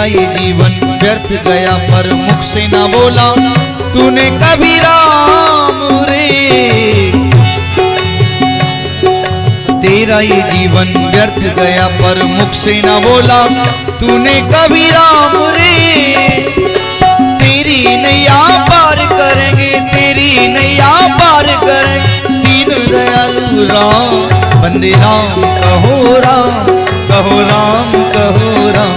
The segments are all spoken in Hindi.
ये जीवन व्यर्थ गया पर मुख से ना बोला तूने कभी राम रे। तेरा ये जीवन व्यर्थ गया पर मुख से ना बोला तूने कभी राम रे। तेरी नैया पार करेंगे, तेरी नैया पार करेंगे दीन दयालु राम। बंदे राम कहो राम, कहो राम, कहो राम।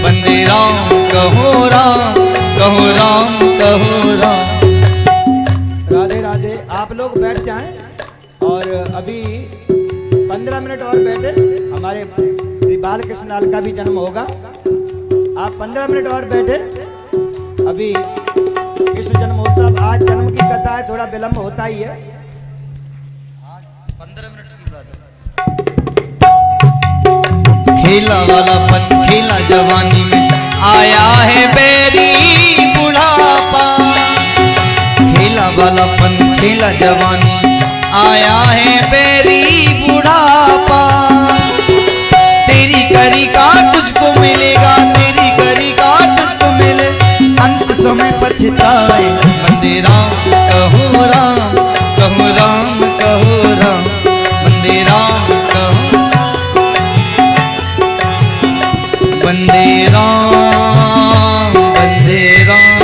बंदे राम कहो राम, कहो राम, कहो राम। राधे राधे। आप लोग बैठ जाएं और अभी 15 मिनट और बैठे, हमारे श्री बालकृष्ण लाल का भी जन्म होगा। आप 15 मिनट और बैठे। अभी कृष्ण जन्मोत्सव, आज जन्म की कथा है, थोड़ा विलंब होता ही है। 15 मिनट की बात है। खेला वाला पन खेला जवानी में आया है बैरी बुढ़ापा। खेला वाला पन खेला जवानी आया है बैरी बुढ़ापा। तेरी करी का तुझको मिलेगा, तेरी करी का तुझको मिले अंत समय पछताए। बंदे राम कहो राम, कहो राम, कहो राम। बंदे राम कहो, बंदे राम, बंदे राम,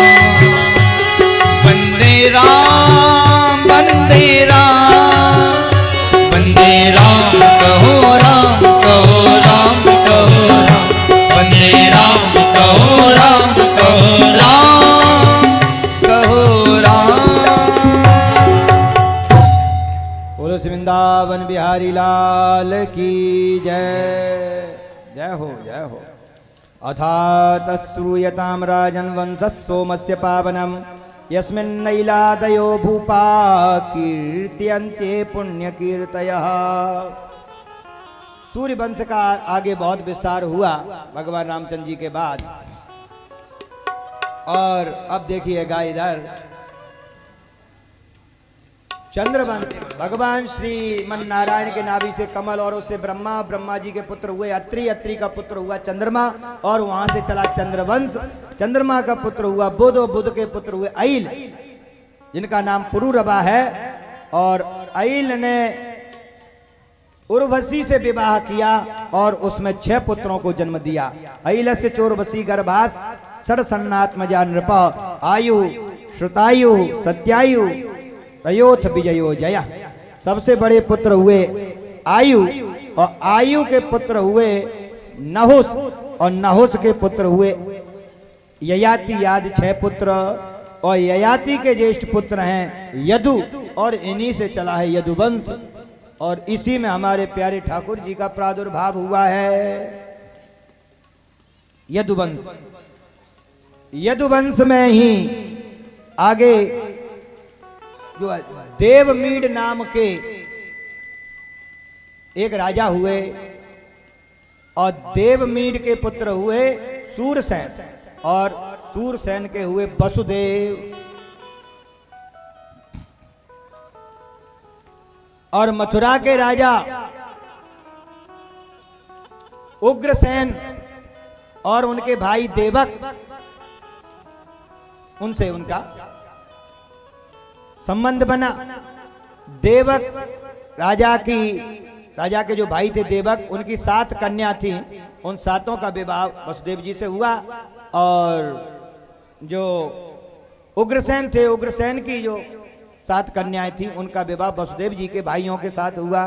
बंदे राम, बंदे राम। बंदे राम कहो राम, कहो राम, कहो राम। बंदे राम कहो राम, कहो राम, कहो राम। बोलो श्री वृंदावन बिहारी लाल की जय। जय हो, जय हो। अथात श्रूयताम राजन वंशः सोमस्य पावनम यस्मिन्नैलादयो भूपा कीर्त्यन्ते पुण्य कीर्तयः। सूर्य वंश का आगे बहुत विस्तार हुआ भगवान रामचंद्र जी के बाद। और अब देखिएगा इधर चंद्रवंश, भगवान श्री मन नारायण के नाभि से कमल और उससे ब्रह्मा, ब्रह्मा जी के पुत्र हुए अत्रि, अत्रि का पुत्र हुआ चंद्रमा और वहां से चला चंद्रवंश। चंद्रमा का पुत्र हुआ बुध और बुध के पुत्र हुए अइल, जिनका नाम पुरुरवा है। और अइल ने उर्वशी से विवाह किया और उसमें 6 पुत्रों को जन्म दिया। अइल से चोरवशी गर्भास षडसन्नात्मजा नृप आयु श्रुतायु सत्यायु तयोथ विजयो जया। सबसे बड़े पुत्र हुए आयु और आयु के पुत्र हुए नहुस और नहुस के पुत्र हुए ययाति। याद 6 पुत्र और ययाति के ज्येष्ठ पुत्र हैं यदु और इन्हीं से चला है यदुवंश। और इसी में हमारे प्यारे ठाकुर जी का प्रादुर्भाव हुआ है यदुवंश। यदुवंश में ही आगे जो देवमीड नाम के एक राजा हुए और देवमीड के पुत्र हुए सूरसेन और सूरसेन के हुए वसुदेव। और मथुरा के राजा उग्रसेन और उनके भाई देवक, उनसे उनका संबंध बना। देवक राजा के जो भाई थे देवक, उनकी 7 कन्या थी। उन 7 का विवाह वसुदेव जी से हुआ। और जो उग्रसेन थे, उग्रसेन की जो 7 कन्याएं थी, उनका विवाह वसुदेव जी के भाइयों के साथ हुआ।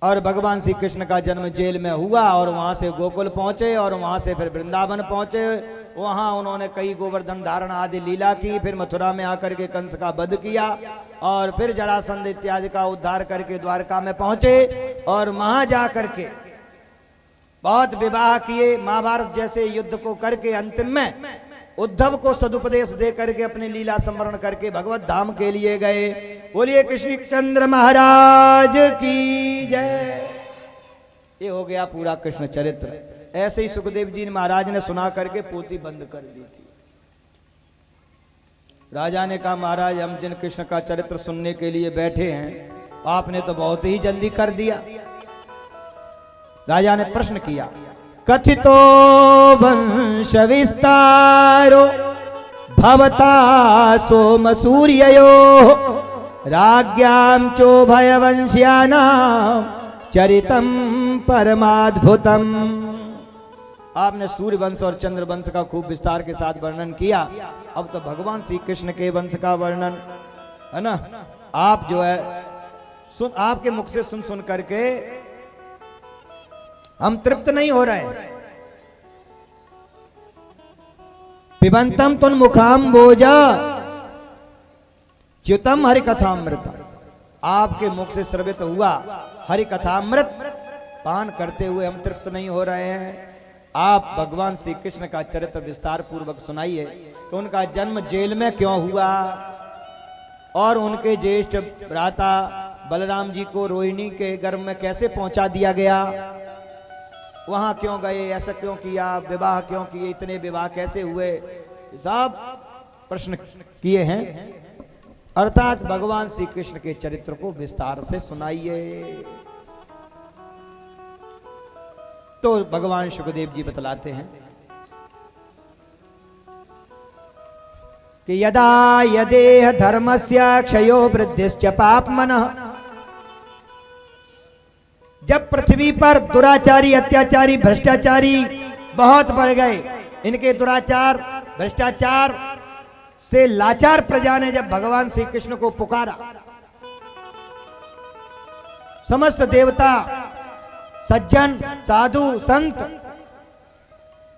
और भगवान श्री कृष्ण का जन्म जेल में हुआ और वहां से गोकुल पहुंचे और वहां से फिर वृंदावन पहुंचे। वहां उन्होंने कई गोवर्धन धारण आदि लीला की। फिर मथुरा में आकर के कंस का वध किया और फिर जरासंध इत्यादि का उद्धार करके द्वारका में पहुंचे और वहां जा करके बहुत विवाह किए। महाभारत जैसे युद्ध को करके अंतिम में उद्धव को सदुपदेश दे करके अपनी लीला स्मरण करके भगवत धाम के लिए गए। बोलिए कृष्ण चंद्र महाराज की जय। ये हो गया पूरा कृष्ण चरित्र। ऐसे ही सुखदेव जी महाराज ने सुना करके पोथी बंद कर दी थी। राजा ने कहा महाराज हम जिन कृष्ण का चरित्र सुनने के लिए बैठे हैं आपने तो बहुत ही जल्दी कर दिया। राजा ने प्रश्न किया कथितो वंश विस्तारो भवता सोम सूर्ययो राज्ञां चोभयवंश्यानां चरितम परमाद्भुतम। आपने सूर्य वंश और चंद्र वंश का खूब विस्तार के साथ वर्णन किया। अब तो भगवान श्री कृष्ण के वंश का वर्णन है ना, आप जो है आपके मुख से सुन सुन करके हम तृप्त नहीं हो रहे हैं। पिबंतम तुन मुखाम्बोजा च्युतम हरि कथामृत, आपके मुख से श्रवित हुआ हरि कथामृत पान करते हुए हम तृप्त नहीं हो रहे हैं। आप भगवान श्री कृष्ण का चरित्र विस्तार पूर्वक सुनाइए कि उनका जन्म जेल में क्यों हुआ और उनके ज्येष्ठ भ्राता बलराम जी को रोहिणी के गर्भ में कैसे पहुंचा दिया गया, वहां क्यों गए, ऐसा क्यों किया, विवाह क्यों किए, इतने विवाह कैसे हुए, सब प्रश्न किए हैं। अर्थात भगवान श्री कृष्ण के चरित्र को विस्तार से सुनाइए। तो भगवान शुकदेव जी बतलाते हैं कि यदा यदेह धर्मस्य क्षयो वृद्धिश्च पापमनः, जब पृथ्वी पर दुराचारी अत्याचारी भ्रष्टाचारी बहुत बढ़ गए, इनके दुराचार भ्रष्टाचार से लाचार प्रजा ने जब भगवान श्री कृष्ण को पुकारा, समस्त देवता सज्जन साधु संत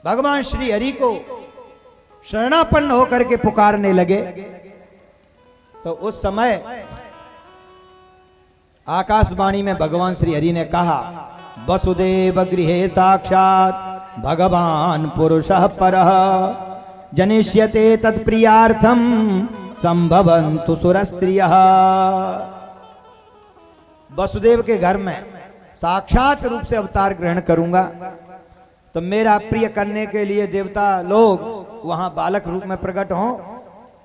भगवान श्री हरि को शरणापन्न होकर के पुकारने लगे, तो उस समय आकाशवाणी में भगवान श्री हरि ने कहा, वसुदेव गृहे साक्षात भगवान पुरुषः परः जनिष्यते तत्प्रियार्थम संभवन्तु सुरस्त्रियः। वसुदेव के घर में साक्षात रूप से अवतार ग्रहण करूंगा, तो मेरा प्रिय करने के लिए देवता लोग वहां बालक रूप में प्रकट हों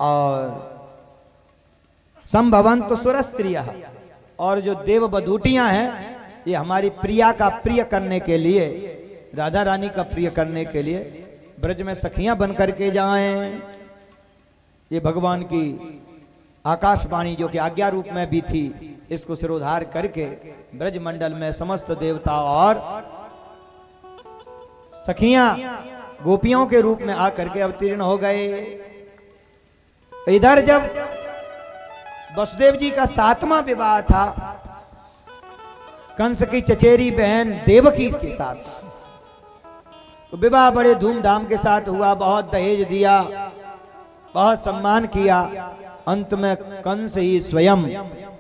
और संभवन्तु सुरस्त्रियः, और जो देव बधूटियां हैं ये हमारी प्रिया का प्रिय करने के लिए, राधा रानी का प्रिय करने के लिए ब्रज में सखियां बन करके जाएं। ये भगवान की आकाशवाणी जो कि आज्ञा रूप में भी थी, इसको सिरोधार करके ब्रज मंडल में समस्त देवता और सखियां गोपियों के रूप में आकर के अवतीर्ण हो गए। इधर जब वसुदेव जी का 7वां विवाह था कंस की चचेरी बहन देवकी के साथ, तो विवाह बड़े धूमधाम के साथ हुआ, बहुत दहेज दिया, बहुत सम्मान किया। अंत में कंस ही स्वयं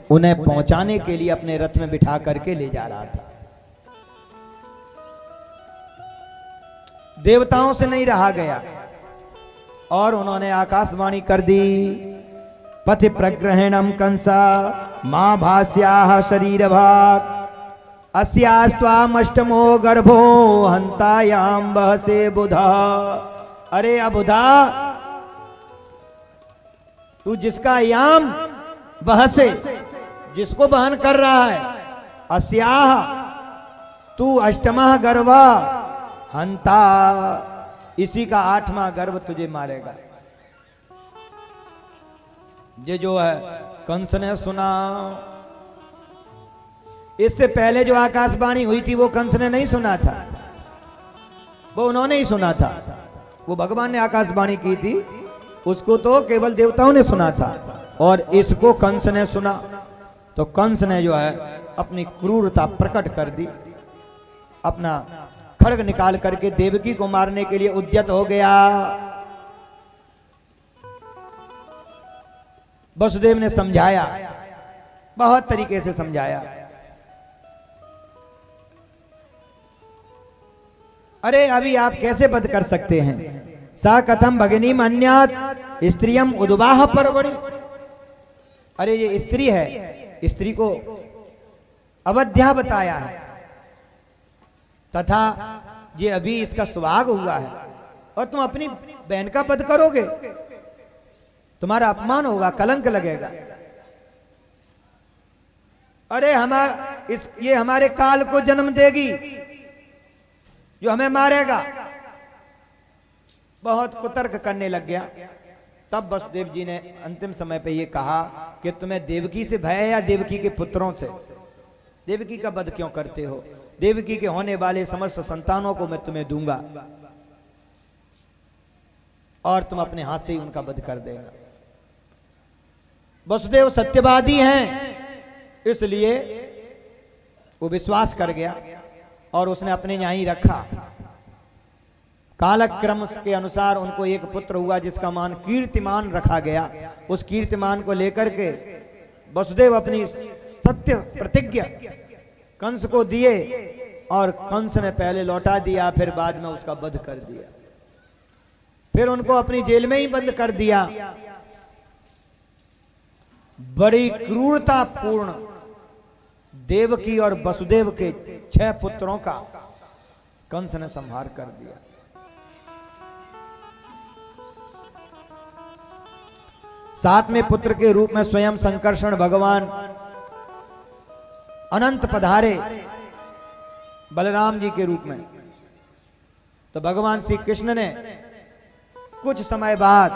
उन्हें पहुंचाने के लिए अपने रथ में बिठा करके ले जा रहा था। देवताओं से नहीं रहा गया और उन्होंने आकाशवाणी कर दी, पथि प्रग्रहणम कंसा मां भास्याः शरीर भाग अस्यास्त्वामष्टमो गर्भो हंतायाम बहसे बुधा। अरे अबुधा, तू जिसका याम बहसे, जिसको बहन कर रहा है, अस्याह तू अष्टमः गर्भा हंता, इसी का 8वां गर्भ तुझे मारेगा। ये जो है कंस ने सुना। इससे पहले जो आकाशवाणी हुई थी वो कंस ने नहीं सुना था, वो उन्होंने ही सुना था। वो भगवान ने आकाशवाणी की थी, उसको तो केवल देवताओं ने सुना था, और इसको कंस ने सुना। तो कंस ने जो है अपनी क्रूरता प्रकट कर दी, अपना खड्ग निकाल करके देवकी को मारने के लिए उद्यत हो गया। वसुदेव ने समझाया, बहुत तरीके से समझाया। अरे अभी आप कैसे वध कर सकते हैं? सा कथम भगिनी अन्यात स्त्रियम उद्वाह परवड़ी। अरे ये स्त्री है, स्त्री को अवध्या बताया है, तथा ये अभी इसका सुहाग हुआ है, और तुम अपनी बहन का वध करोगे, तुम्हारा अपमान होगा, कलंक लगेगा। अरे ये हमारे काल को जन्म देगी, जो हमें मारेगा। बहुत कुतर्क करने लग गया। तब वसुदेव जी ने अंतिम समय पे ये कहा कि तुम्हें देवकी से भय है या देवकी के पुत्रों से? देवकी का वध क्यों करते हो? देवकी के होने वाले समस्त संतानों को मैं तुम्हें दूंगा और तुम अपने हाथ से ही उनका वध कर देगा। वसुदेव सत्यवादी हैं, इसलिए वो विश्वास कर गया और उसने अपने यहां ही रखा। कालक्रम के अनुसार उनको एक पुत्र हुआ जिसका मान कीर्तिमान रखा गया। उस कीर्तिमान को लेकर के वसुदेव अपनी सत्य प्रतिज्ञा कंस को दिए और कंस ने पहले लौटा दिया, फिर बाद में उसका वध कर दिया। फिर उनको अपनी जेल में ही बंद कर दिया। बड़ी क्रूरतापूर्ण देवकी और वसुदेव के 6 पुत्रों का कंस ने संहार कर दिया। सातवें पुत्र के रूप में स्वयं संकर्षण भगवान अनंत पधारे बलराम जी के रूप में। तो भगवान श्री कृष्ण ने कुछ समय बाद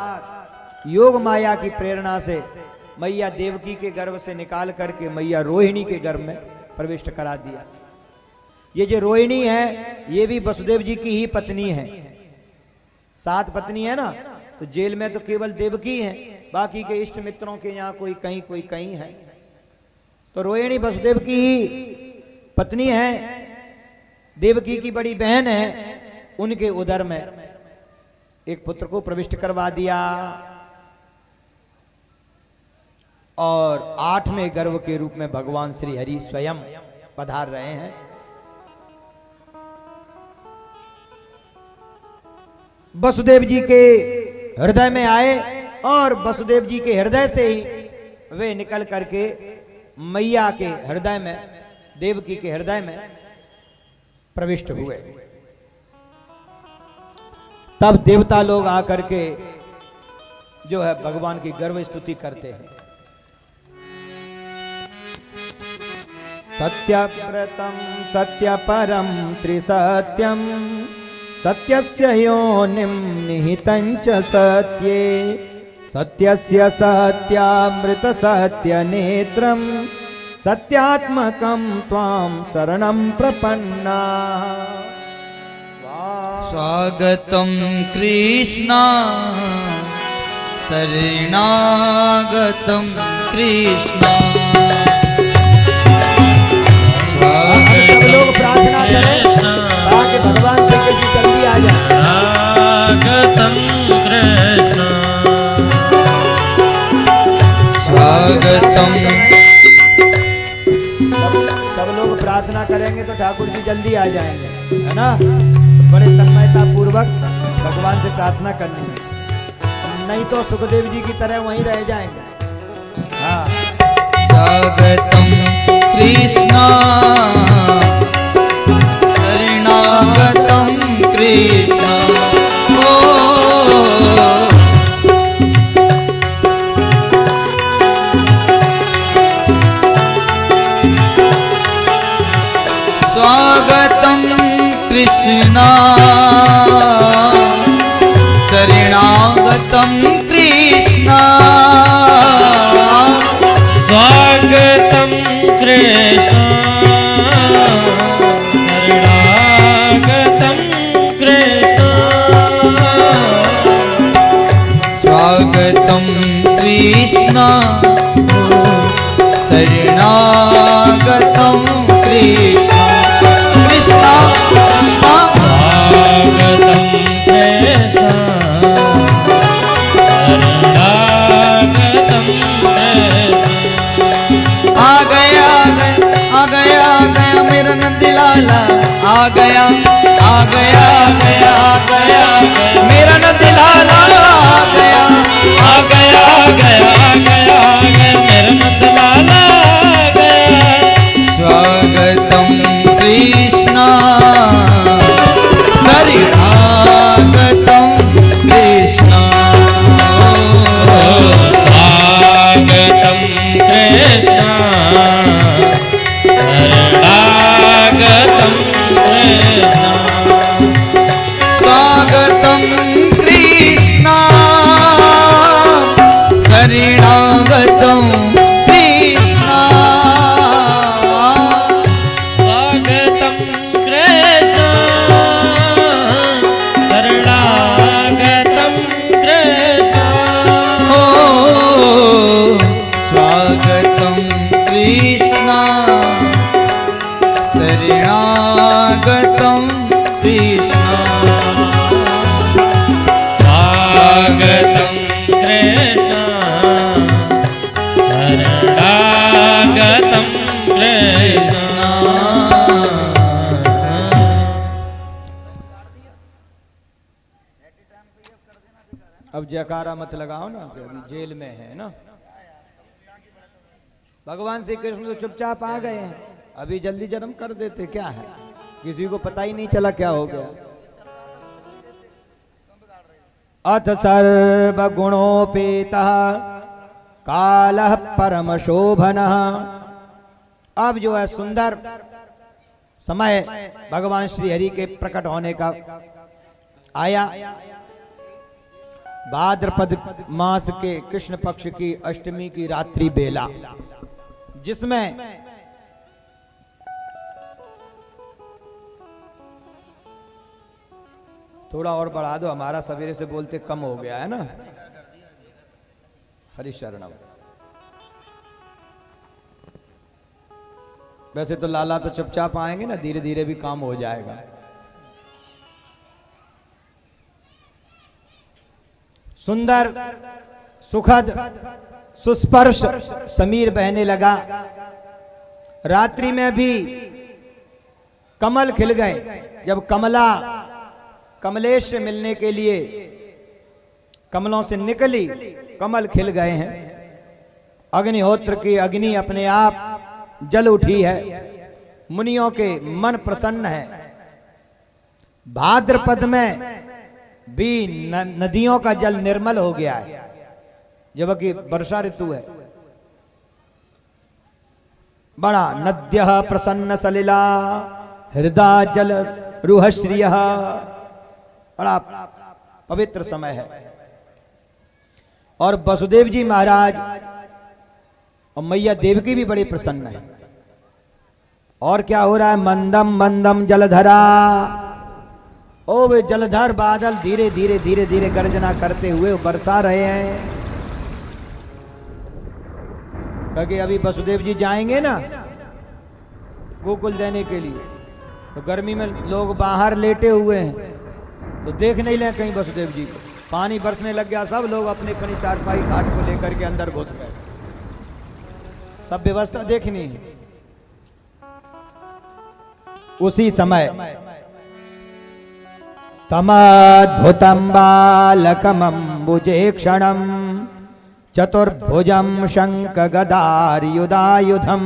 योग माया की प्रेरणा से मैया देवकी के गर्भ से निकाल करके मैया रोहिणी के गर्भ में प्रविष्ट करा दिया। ये जो रोहिणी है ये भी वसुदेव जी की ही पत्नी है। 7 पत्नी है ना, तो जेल में तो केवल देवकी है, बाकी के इष्ट मित्रों के यहाँ कोई कहीं है। तो रोहिणी वसुदेव की ही पत्नी है, देवकी की बड़ी बहन है। उनके उदर में एक पुत्र को प्रविष्ट करवा दिया और 8वें गर्भ के रूप में भगवान श्री हरि स्वयं पधार रहे हैं। वसुदेव जी के हृदय में आए और वसुदेव जी के हृदय से ही वे निकल करके मैया के हृदय में, देवकी के हृदय में प्रविष्ट हुए। तब देवता लोग आकर के जो है भगवान की गर्व स्तुति करते हैं। सत्यव्रतम सत्यपरम त्रिसत्यम सत्यस्य योनिं निहितं च सत्ये सत्यस्य सत्यामृत सत्यनेत्रं सत्यात्मकं त्वां शरणं प्रपन्ना। स्वागतं कृष्ण शरणागतं कृष्ण। सब लोग प्रार्थना करें ताकि भगवान श्री कृष्ण जल्दी आ जाए। स्वागतं कृष्ण स्वागतं। सब लोग प्रार्थना करेंगे तो ठाकुर जी जल्दी आ जाएंगे, है ना। बड़े तन्मयता पूर्वक भगवान से प्रार्थना करनी है, नहीं तो सुखदेव जी की तरह वहीं रह जाएंगे। हाँ, स्वागतं कृष्ण शरणागतं कृष्ण। स्वागतं कृष्ण शरणागतं कृष्ण। स्वागतं कृष्ण शरणागतं कृष्ण। स्वागतं कृष्ण शरणागतं कृष्ण। कृष्ण कृष्ण स्वागतं कृष्ण शरणागतं कृष्ण। आ गया मेरा नंदलाला आ गया मेरा नंदलाला आ गया मेरा नंदलाला आ गया। स्वागतं कृष्ण शरणागतं कृष्ण। स्वागतं कृष्ण शरणागतं कृष्ण। अब जयकारा मत लगाओ ना कि अभी जेल में है ना। भगवान श्री कृष्ण तो चुपचाप आ गए हैं, अभी जल्दी जन्म कर देते क्या है, किसी को पता ही नहीं चला क्या हो गया। अथ सर्वगुणोपेतः कालः परम शोभनः। अब जो है सुंदर समय भगवान श्री हरि के प्रकट होने का आया। भाद्रपद मास के कृष्ण पक्ष की अष्टमी की रात्रि बेला, जिसमें थोड़ा और बढ़ा दो, हमारा सवेरे से बोलते कम हो गया है ना। हरिशरणम। वैसे तो लाला तो चुपचाप आएंगे ना, धीरे धीरे भी काम हो जाएगा। सुंदर सुखद सुस्पर्श समीर बहने लगा। रात्रि में भी कमल खिल गए। जब कमला कमलेश से मिलने के लिए कमलों से निकली, कमल खिल गए हैं। अग्निहोत्र की अग्नि अपने आप जल उठी है। मुनियों के मन प्रसन्न है। भाद्रपद में भी नदियों का जल निर्मल हो गया है, जबकि वर्षा ऋतु है। बड़ा नद्यः प्रसन्न सलिला हृदय जल रुहश्रिय। बड़ा पवित्र समय है। और वसुदेव जी महाराज और मैया देवकी भी बड़ी प्रसन्न है। और क्या हो रहा है, मंदम मंदम जलधरा। ओ वे जलधर बादल धीरे धीरे धीरे धीरे गर्जना करते हुए बरसा रहे हैं। क्योंकि अभी वसुदेव जी जाएंगे ना गोकुल देने के लिए, तो गर्मी में लोग बाहर लेटे हुए हैं, तो देख नहीं ले कहीं वसुदेव जी को। पानी बरसने लग गया, सब लोग अपने अपनी चारपाई घाट को लेकर के अंदर घुस गए। सब व्यवस्था देखनी है। उसी समय तमद्भुतं बालकमम्बुजे क्षणं चतुर्भुजं शङ्खगदार्युधायुधं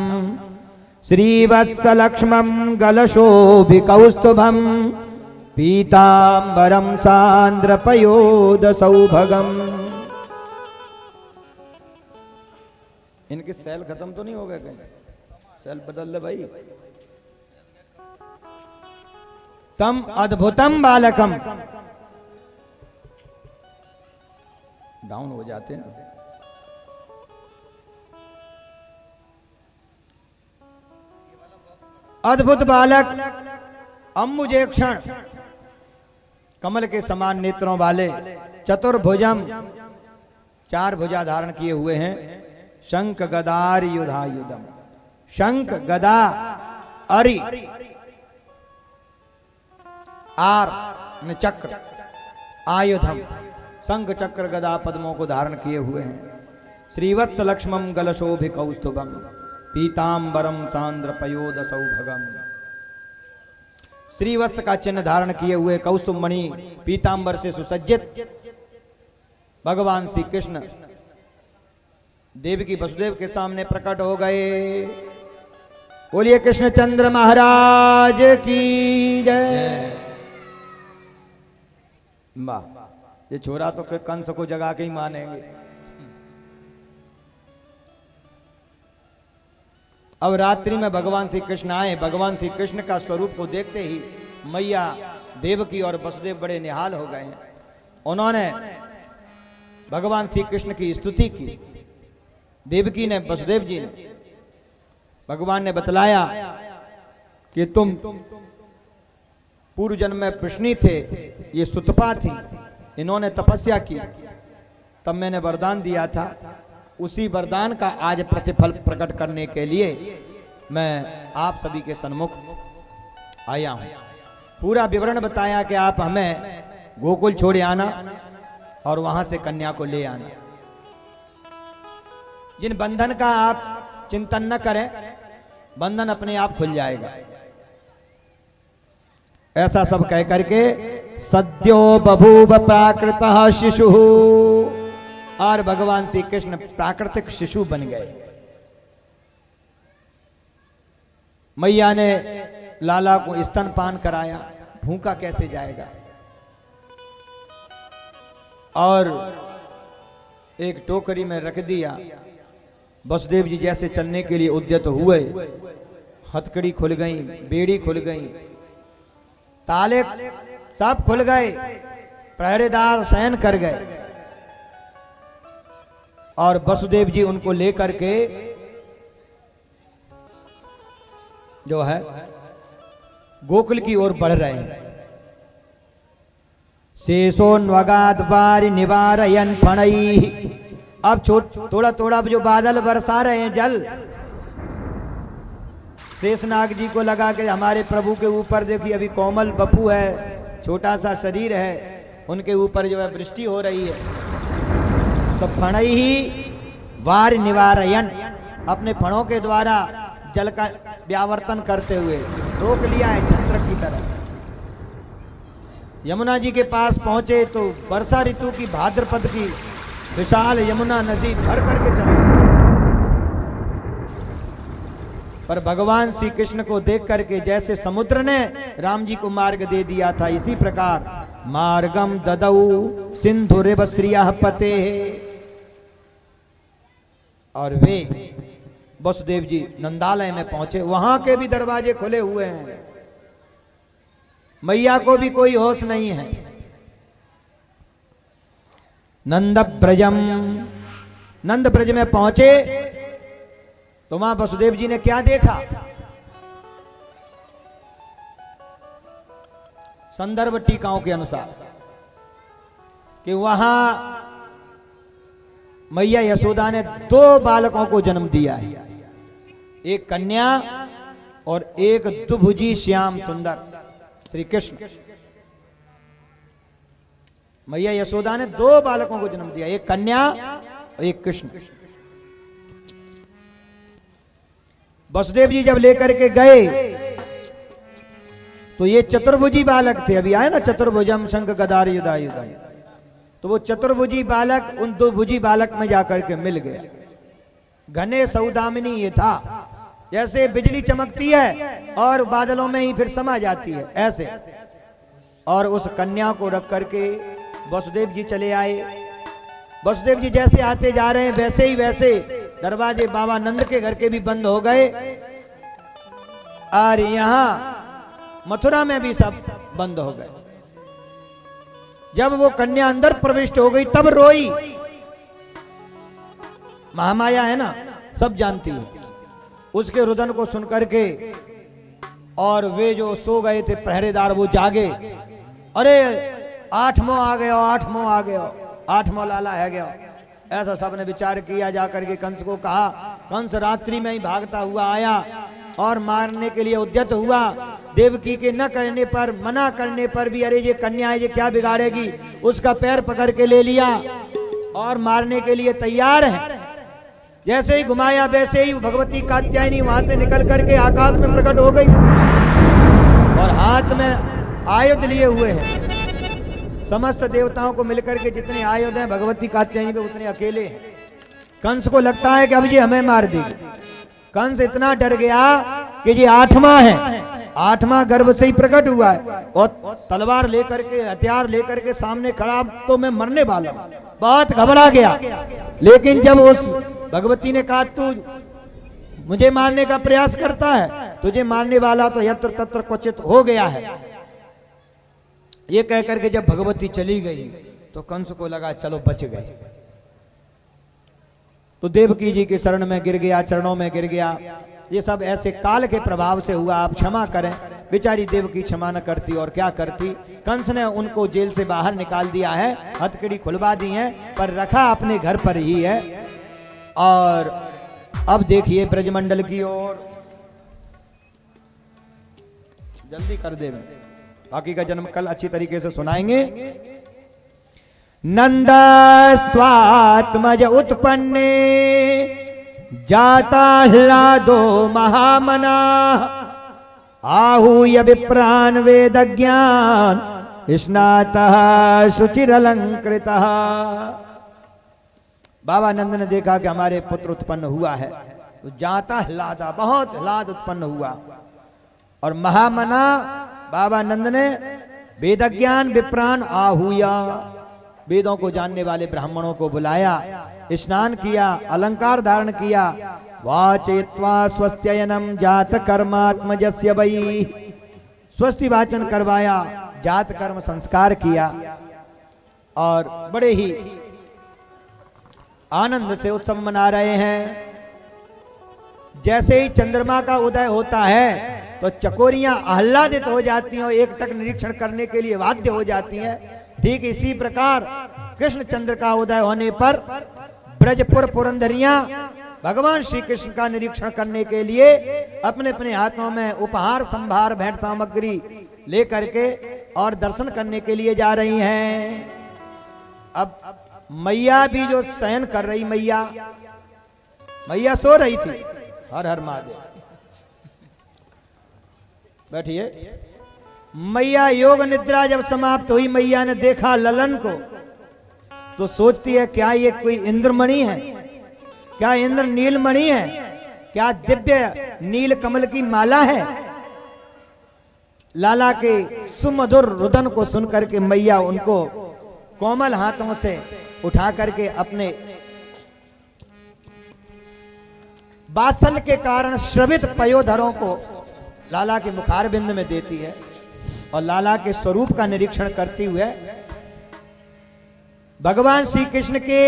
श्रीवत्सलक्ष्मं गलशोभिकौस्तुभं पीताम्बरं सान्द्रपयोदसौभगम्। इनके सेल खत्म तो नहीं हो गए कहीं? सेल बदल ले भाई। तम अद्भुतम बालकम, डाउन हो जाते हैं। अद्भुत बालक अम्बुजे क्षण, कमल के समान नेत्रों वाले, चतुर्भुजम, चार भुजा धारण किए हुए हैं, शंख गदार युधायुधम, शंख गदा अरि आर चक्र आयुधम, शंख चक्र गदा पद्मों को धारण किए हुए हैं। श्रीवत्स लक्ष्मम गलशोभिकौस्तुभम पीताम्बरम सांद्र पयोद सौभगम। श्रीवत्स का चिन्ह धारण किए हुए कौस्तुभ मणि पीताम्बर से सुसज्जित भगवान श्री कृष्ण देव की वसुदेव के सामने प्रकट हो गए। बोलिए कृष्णचंद्र महाराज की जय। वाह, ये छोरा तो कंस को जगा के ही मानेंगे। अब रात्रि में भगवान श्री कृष्ण आए। भगवान श्री कृष्ण का स्वरूप को देखते ही मैया देवकी और वसुदेव बड़े निहाल हो गए हैं। उन्होंने भगवान श्री कृष्ण की स्तुति की। देवकी ने, वसुदेव जी ने, भगवान ने बतलाया कि तुम पूर्व जन्म में प्रश्नी थे, ये सुतपा थी, इन्होंने तपस्या की, तब मैंने वरदान दिया था। उसी वरदान का आज प्रतिफल प्रकट करने के लिए मैं आप सभी के सन्मुख आया हूं। पूरा विवरण बताया कि आप हमें गोकुल छोड़े आना और वहां से कन्या को ले आना। जिन बंधन का आप चिंतन न करें, बंधन अपने आप खुल जाएगा। ऐसा सब कह करके सद्यो बभूव प्राकृतः शिशु, और भगवान श्री कृष्ण प्राकृतिक शिशु बन गए। मैया ने लाला को स्तनपान कराया, भूखा कैसे जाएगा, और एक टोकरी में रख दिया। वसुदेव जी जैसे चलने के लिए उद्यत हुए, हथकड़ी खुल गई, बेड़ी खुल गई, ताले सब खुल गए, पहरेदार शयन कर गए, और वसुदेव जी उनको लेकर के जो है गोकुल की ओर बढ़ रहे हैं। शेषोन्वगात वारि निवारयन फणैः, अब थोड़ा थोड़ा जो बादल बरसा रहे हैं जल, शेषनाग जी को लगा कि हमारे प्रभु के ऊपर देखिए अभी कोमल बपू है, छोटा सा शरीर है, उनके ऊपर जो है वृष्टि हो रही है। तो फणैः वारि निवारयन, अपने फणों के द्वारा जल का व्यावर्तन करते हुए रोक लिया है छत्र की तरह। यमुना जी के पास पहुंचे तो वर्षा ऋतु की भाद्रपद की विशाल यमुना नदी भर करके चल रही, पर भगवान श्री कृष्ण को देख करके जैसे समुद्र ने राम जी को मार्ग दे दिया था, इसी प्रकार मार्गम ददौ सिंधुरिव श्रियः पते, और वे वसुदेव जी नंदालय में पहुंचे। वहां के भी दरवाजे खुले हुए हैं, मैया को भी कोई होश नहीं है। नंद ब्रजम, नंद ब्रज में पहुंचे तो वहां वसुदेव जी ने क्या देखा, संदर्भ टीकाओं के अनुसार कि वहां मैया यशोदा ने 2 बालकों को जन्म दिया है, एक कन्या और एक दुभुजी श्याम सुंदर श्री कृष्ण। मैया यशोदा ने 2 बालकों को जन्म दिया, एक कन्या और एक कृष्ण। वसुदेव जी जब लेकर के गए तो ये चतुर्भुजी बालक थे, अभी आए ना चतुर्भुजम शंख गदार युधायुधम, तो वो चतुर्भुजी बालक उन 2 भुजी बालक में जाकर के मिल गया। घने सौदामिनी ये था, जैसे बिजली चमकती है और बादलों में ही फिर समा जाती है ऐसे। और उस कन्या को रख करके वसुदेव जी चले आए। वसुदेव जी जैसे आते जा रहे हैं वैसे ही वैसे दरवाजे बाबा नंद के घर के भी बंद हो गए, और यहां मथुरा में भी सब बंद हो गए। जब वो कन्या अंदर प्रविष्ट हो गई तब रोई। महामाया है ना, सब जानती है। उसके रुदन को सुनकर के और वे जो सो गए थे पहरेदार वो जागे, अरे 8वां आ गया, 8वां आ गया, 8वां लाला है गया। ऐसा सबने विचार किया, जाकर के कंस को कहा। कंस रात्रि में ही भागता हुआ आया और मारने के लिए उद्यत हुआ। देवकी के न करने पर, मना करने पर भी, अरे ये कन्या है, ये क्या बिगाड़ेगी, उसका पैर पकड़ के ले लिया और मारने के लिए तैयार है। जैसे ही घुमाया वैसे ही भगवती कात्यायनी वहां से निकल करके आकाश में प्रकट हो गई और हाथ में आयुध लिए हुए हैं। समस्त देवताओं को मिलकर के जितने आयुध हैं भगवती कात्यायनी पे उतने अकेले हैं। कंस को लगता है कि अब ये हमें मार देगी। कंस इतना डर गया कि ये 8वां है, 8वां गर्भ से ही प्रकट हुआ है और तलवार लेकर के, हथियार लेकर के सामने खड़ा, तो मैं मरने वाला हूं। बहुत घबरा गया। लेकिन जब उस भगवती ने कहा तू मुझे मारने का प्रयास करता है, तुझे मारने वाला तो यत्र तत्र क्वचित हो गया है। ये कह करके जब भगवती चली गई तो कंस को लगा चलो बच गए। तो देवकी जी के शरण में गिर गया, चरणों में गिर गया। ये सब ऐसे काल के प्रभाव से हुआ, आप क्षमा करें। बेचारी देवकी क्षमा न करती और क्या करती। कंस ने उनको जेल से बाहर निकाल दिया है, हथकड़ी खुलवा दी है, पर रखा अपने घर पर ही है। और अब देखिए ब्रजमंडल की ओर, जल्दी कर दे, मैं बाकी का जन्म कल अच्छी तरीके से सुनाएंगे। नंदस्त्वात्मज उत्पन्ने जाता ह्लादो महामना आहूय विप्रान वेद ज्ञान स्नातः शुचिरलंकृतः। बाबा नंद ने देखा कि हमारे पुत्र उत्पन्न हुआ है, तो जाता ह्लादा, बहुत ह्लाद उत्पन्न हुआ। और महामना बाबा नंद ने वेदज्ञान विप्रान आहूया, वेदों को जानने वाले ब्राह्मणों को बुलाया, स्नान किया, अलंकार धारण किया। वाचयित्वा स्वस्त्ययनम जात कर्मात्मजस्य वै, स्वस्ति वाचन करवाया, जात कर्म संस्कार किया और बड़े ही आनंद से उत्सव मना रहे हैं। जैसे ही चंद्रमा का उदय होता है तो चकोरियां आह्लादित हो जाती हैं और एक टक निरीक्षण करने के लिए बाध्य हो जाती हैं। ठीक इसी प्रकार कृष्ण चंद्र का उदय होने पर ब्रजपुर पुरंदरियां भगवान श्री कृष्ण का निरीक्षण करने के लिए अपने अपने हाथों में उपहार संभार भेंट सामग्री लेकर के और दर्शन करने के लिए जा रही हैं। अब मैया भी जो शयन कर रही, मैया सो रही थी। हर हर महादेव, बैठिए। मैया योग निद्रा जब समाप्त हुई, मैया ने देखा ललन को, तो सोचती है क्या ये कोई इंद्रमणि है, क्या इंद्र नीलमणि है, क्या दिव्य नील कमल की माला है। लाला के सुमधुर रुदन को सुनकर के मैया उनको कोमल हाथों से उठा करके अपने वात्सल्य के कारण श्रवित पयोधरों को लाला के मुखारबिंद में देती है और लाला के स्वरूप का निरीक्षण करते हुए भगवान श्री कृष्ण के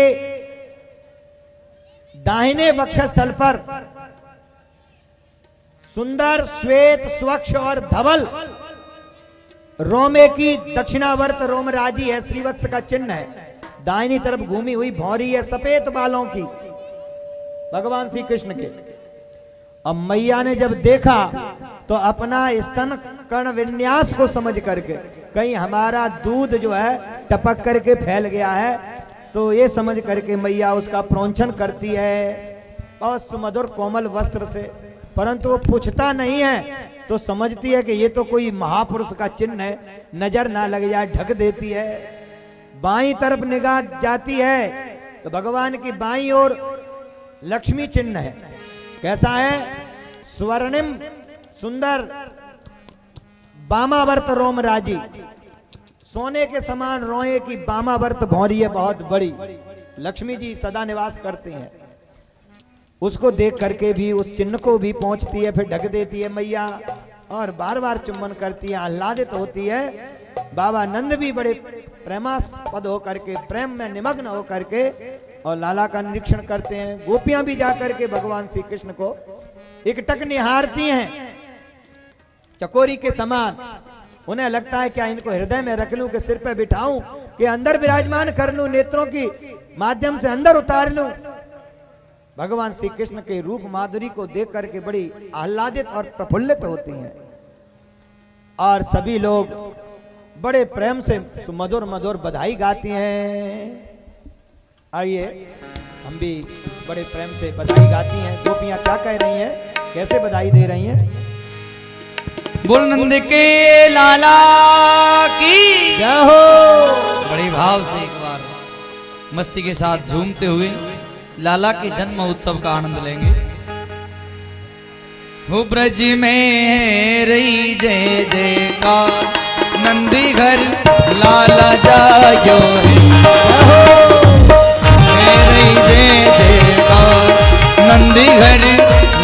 दाहिने वक्षस्थल पर सुंदर श्वेत स्वच्छ और धवल रोमे की दक्षिणावर्त रोमराजी है, श्रीवत्स का चिन्ह है। दाहिनी तरफ घूमी हुई भौरी है सफेद बालों की भगवान श्री कृष्ण के। अब मैया ने जब देखा तो अपना स्तन कर्ण विन्यास को समझ करके, कहीं हमारा दूध जो है टपक करके फैल गया है, तो ये समझ करके मैया उसका प्रोंछन करती है और सुमधुर कोमल वस्त्र से। परंतु वो पूछता नहीं है, तो समझती है कि ये तो कोई महापुरुष का चिन्ह है, नजर ना लग जाए, ढक देती है। बाईं तरफ निगाह जाती है तो भगवान की बाईं ओर लक्ष्मी चिन्ह है। कैसा है? स्वर्णिम सुंदर बामावर्त रोमराजी, सोने के समान रोए की बामावर्त भौरी है, बहुत बड़ी। लक्ष्मी जी सदा निवास करते हैं। उसको देख करके भी उस चिन्ह को भी पहुंचती है, फिर ढक देती है मैया और बार बार चुम्बन करती है, आह्लादित होती है। बाबा नंद भी बड़े प्रेमास्पद होकर के, प्रेम में निमग्न होकर के और लाला का निरीक्षण करते हैं। गोपियां भी जाकर के भगवान श्री कृष्ण को एकटक निहारती हैं चकोरी के समान। उन्हें लगता है क्या इनको हृदय में रख लूं, कि सिर पे बिठाऊं, कि अंदर विराजमान कर लूं, नेत्रों की माध्यम से अंदर उतार लूं। भगवान श्री कृष्ण के रूप माधुरी को देख करके बड़ी आह्लादित और प्रफुल्लित होती हैं और सभी लोग बड़े प्रेम से सुमधुर मधुर बधाई गाती हैं। आइए हम भी बड़े प्रेम से बधाई गाती हैं। गोपियां क्या कह रही हैं, कैसे बधाई दे रही हैं? बोल नंद के लाला की जय हो। बड़े भाव से एक बार मस्ती के साथ झूमते हुए लाला के जन्म उत्सव का आनंद लेंगे। हो ब्रज में रही जय जयकार, नंदी घर लाला जायो रही जय जयकार, नंदी घर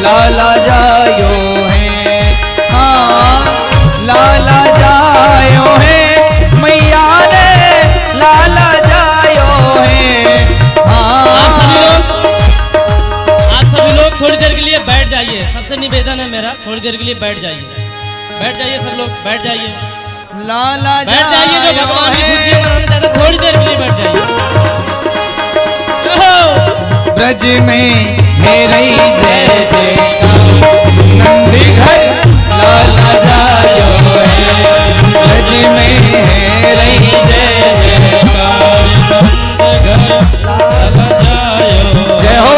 लाला जायो है। हाँ लाला जायो है, मैया ने लाला जायो है। आप सभी लोग थोड़ी देर के लिए बैठ जाइए। सबसे निवेदन है मेरा, थोड़ी देर के लिए बैठ जाइए। बैठ जाइए सब लोग, बैठ जाइए, लाला बैठ जाइए। जो भगवान की खुशी मनाना चाहते थोड़ी देर के लिए बैठ जाइए। ब्रज में है रही जय जयकार, नंदी घर लाला जायो है। ब्रज में है रही जय जयकार, लाला जायो। जय हो।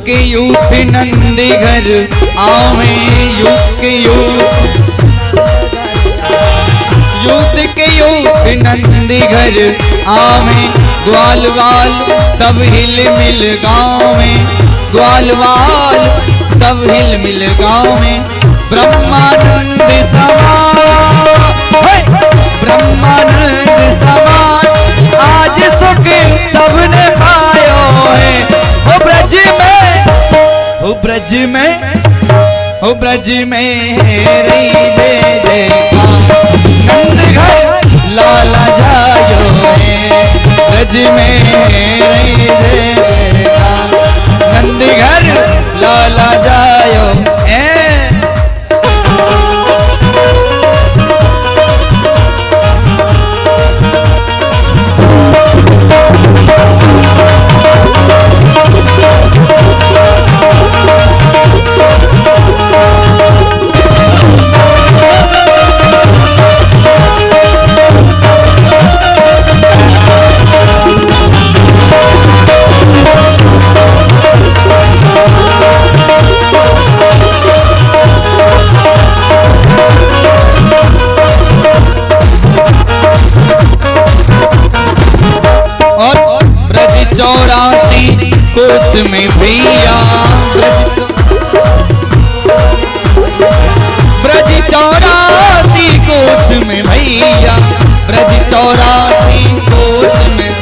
के यूथ नंदी घर आवे, यूथ के यूथ नंदी घर आवे, ग्वाल वाल सब हिल मिल गाँव में, ग्वाल वाल सब हिल मिल गाँव में। ब्रह्मानंद समान, ब्रह्मानंद समान आज सुख सबने पायो है। हो ब्रज में, हो ब्रज में, हो ब्रज में रही जय जयकार, नंद घर लाला जायो है। ब्रज में रही जय जयकार, नंद घर लाला जायो है। कोस में भैया ब्रज 84 कोस में भैया, ब्रज 84 कोस में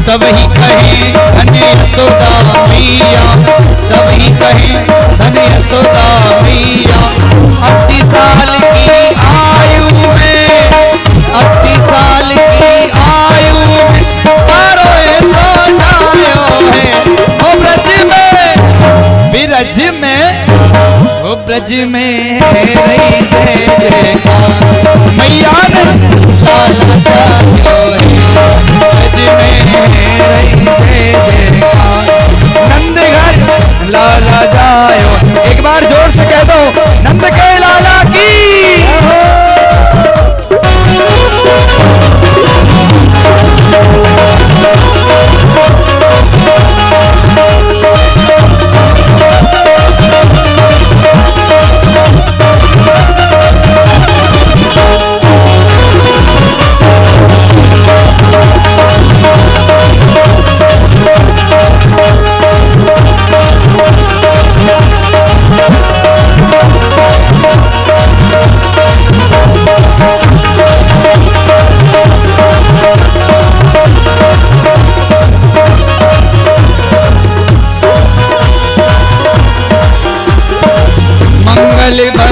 सभी कहे धन्य यशोदा मैया, सभी कहे धन्य यशोदा मैया। 80 साल की आयु में, 80 साल की आयु में तारो ब्रज में, ओ ब्रज में रही जय जयकार, मैया ने लाला जायो है। ब्रज में रही जय जयकार, नंद घर लाला जायो। एक बार जोर से कह दो, नंद के लाला की।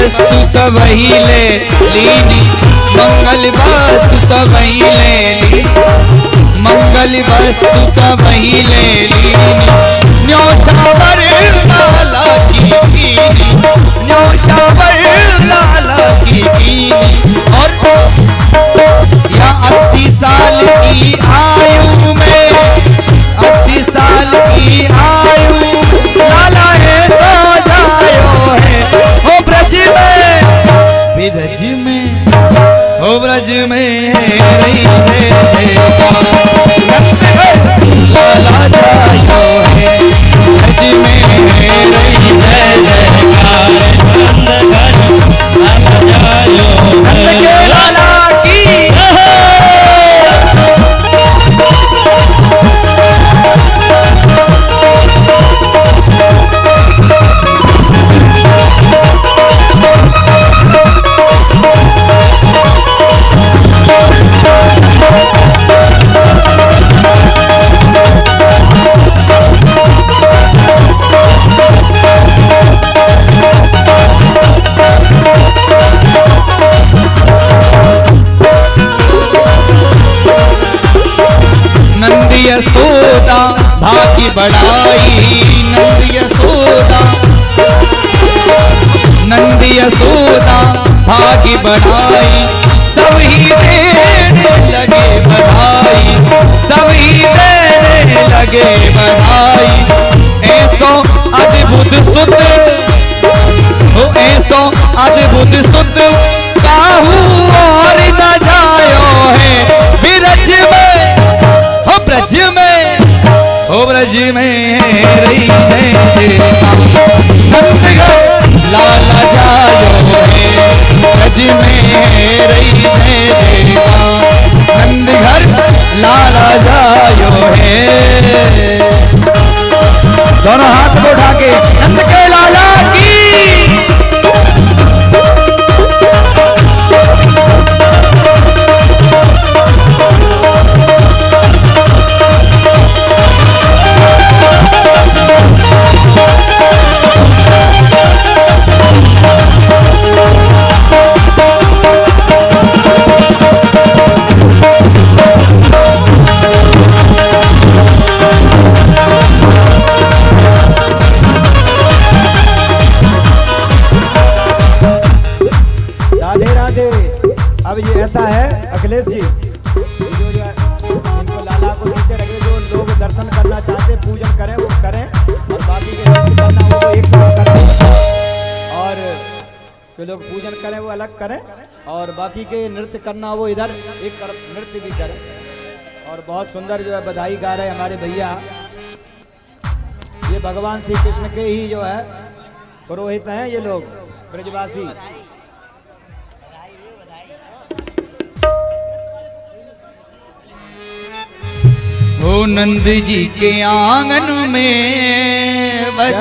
वस्तु सब ही ले लीनी, मंगल वस्तु सब ही ले ली, मंगल वस्तु सब ही ले लीनी। न्योछावर लाला की कीनी, न्योछावर लाला की कीनी। और या 80 साल की आयु में, 80 साल की आयु लाला है सो जायो है। हो ब्रज में, ब्रज में, हो ब्रज में रही जय जयकार, लाला जायो है। ब्रज में रही जय जयकार, नंद जायो नंद के लाला की। यशोदा भाग्य बढ़ाई, नंद यशोदा, नंद यशोदा भाग्य बढ़ाई। सभी देने लगे बधाई, सभी देने लगे बधाई। ऐसो अद्भुत सुत हो, ऐसो अद्भुत सुत काहू और न जायो है। ब्रज में, हो ब्रज में, हो ब्रज में रही है दर्शन करना चाहते, पूजन करें वो करें, और बाकी के नृत्य करना वो एक तरफ करें, और जो लोग पूजन करें वो अलग करें, और बाकी के नृत्य करना वो इधर एक तरफ नृत्य भी करें। और बहुत सुंदर जो है बधाई गा रहे हमारे भैया, ये भगवान श्री कृष्ण के ही जो है पुरोहित हैं ये लोग ब्रजवासी। ओ नंद जी के आंगन में बज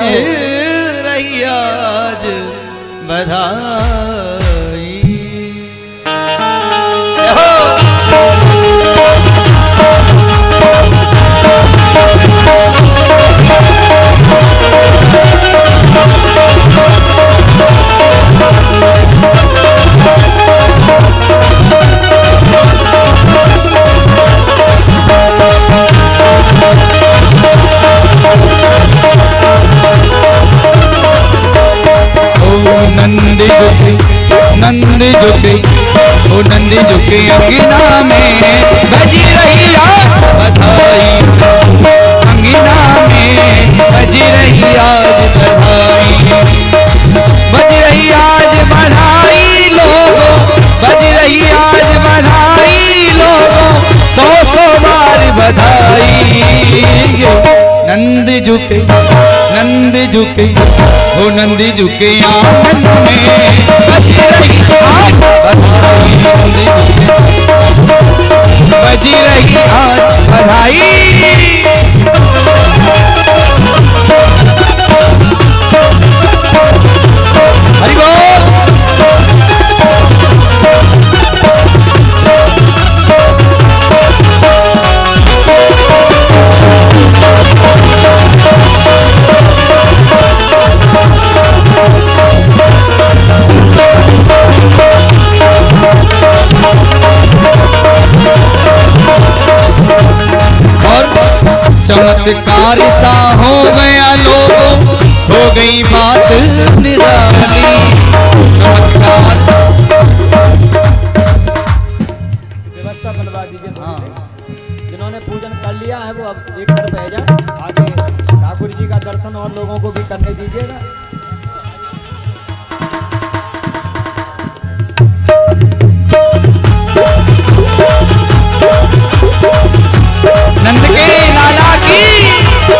रही आज बधाई। नंद झुके ओ नंद झुके अंगना में बजी रही आज बधाई। अंगना में बजी रही आज बधाई। बज रही आज बधाई लोगों, बज रही आज बधाई लोगों, 100 बार बधाई। नंद झुके ओ नंद झुके आंगन में बज रही आज बधाई। बज रही आज बधाई। हरि बोल। चमत्कार सा हो गया लोगों, हो गई बात निराली। चमत्कार व्यवस्था बनवा दीजिए थोड़ी सी। जिन्होंने पूजन कर लिया है वो अब एक तरफ रह जाए, आगे ठाकुर जी का दर्शन और लोगों को भी करने दीजिएगा। नंद के लाला की जय